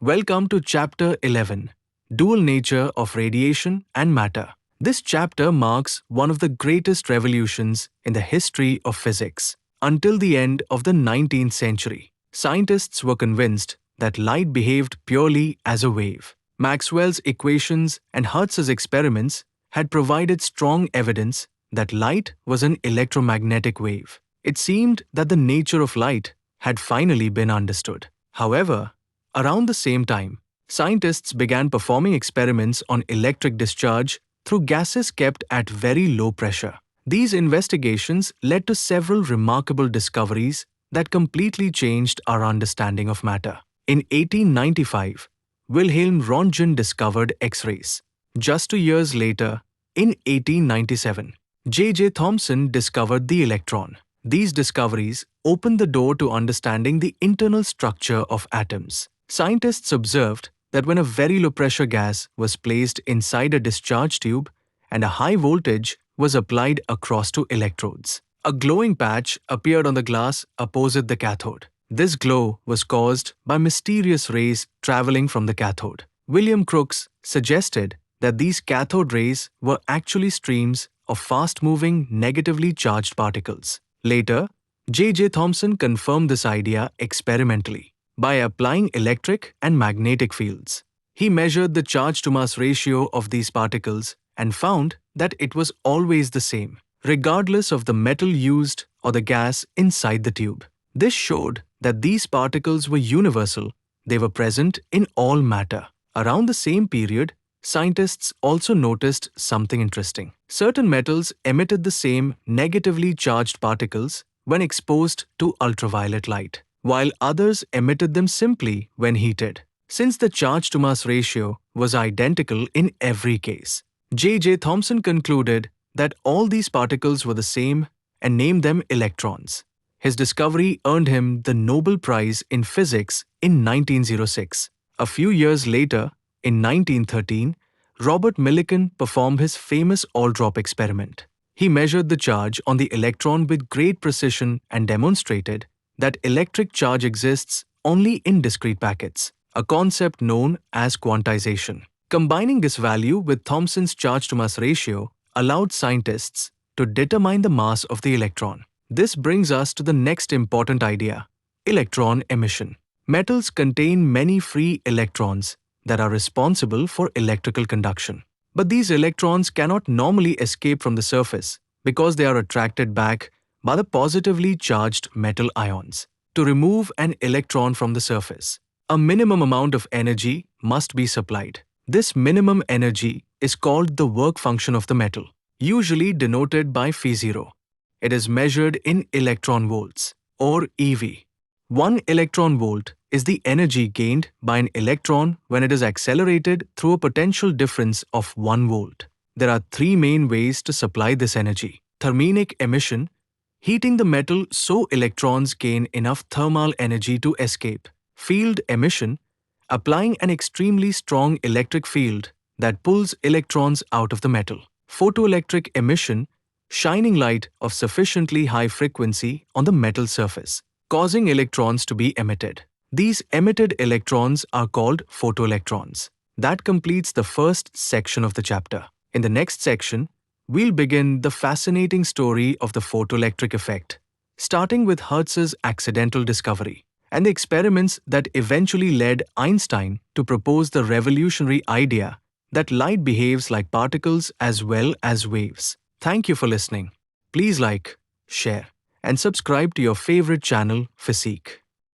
Welcome to Chapter 11, Dual Nature of Radiation and Matter. This chapter marks one of the greatest revolutions in the history of physics. Until the end of the 19th century, scientists were convinced that light behaved purely as a wave. Maxwell's equations and Hertz's experiments had provided strong evidence that light was an electromagnetic wave. It seemed that the nature of light had finally been understood. However, around the same time, scientists began performing experiments on electric discharge through gases kept at very low pressure. These investigations led to several remarkable discoveries that completely changed our understanding of matter. In 1895, Wilhelm Röntgen discovered X-rays. Just 2 years later, in 1897, J.J. Thomson discovered the electron. These discoveries opened the door to understanding the internal structure of atoms. Scientists observed that when a very low-pressure gas was placed inside a discharge tube and a high voltage was applied across two electrodes, a glowing patch appeared on the glass opposite the cathode. This glow was caused by mysterious rays traveling from the cathode. William Crookes suggested that these cathode rays were actually streams of fast-moving, negatively charged particles. Later, J.J. Thomson confirmed this idea experimentally by applying electric and magnetic fields. He measured the charge-to-mass ratio of these particles and found that it was always the same, regardless of the metal used or the gas inside the tube. This showed that these particles were universal. They were present in all matter. Around the same period, scientists also noticed something interesting. Certain metals emitted the same negatively charged particles when exposed to ultraviolet light, while others emitted them simply when heated. Since the charge-to-mass ratio was identical in every case, J.J. Thomson concluded that all these particles were the same and named them electrons. His discovery earned him the Nobel Prize in Physics in 1906. A few years later, in 1913, Robert Millikan performed his famous all-drop experiment. He measured the charge on the electron with great precision and demonstrated that electric charge exists only in discrete packets, a concept known as quantization. Combining this value with Thomson's charge-to-mass ratio allowed scientists to determine the mass of the electron. This brings us to the next important idea: electron emission. Metals contain many free electrons that are responsible for electrical conduction. But these electrons cannot normally escape from the surface because they are attracted back by the positively charged metal ions. To remove an electron from the surface, a minimum amount of energy must be supplied. This minimum energy is called the work function of the metal, usually denoted by Phi0. It is measured in electron volts, or eV. 1 electron volt is the energy gained by an electron when it is accelerated through a potential difference of 1 volt. There are 3 main ways to supply this energy: thermionic emission, heating the metal so electrons gain enough thermal energy to escape; field emission, applying an extremely strong electric field that pulls electrons out of the metal; photoelectric emission, shining light of sufficiently high frequency on the metal surface, causing electrons to be emitted. These emitted electrons are called photoelectrons. That completes the first section of the chapter. In the next section, we'll begin the fascinating story of the photoelectric effect, starting with Hertz's accidental discovery and the experiments that eventually led Einstein to propose the revolutionary idea that light behaves like particles as well as waves. Thank you for listening. Please like, share, and subscribe to your favorite channel, Fisique.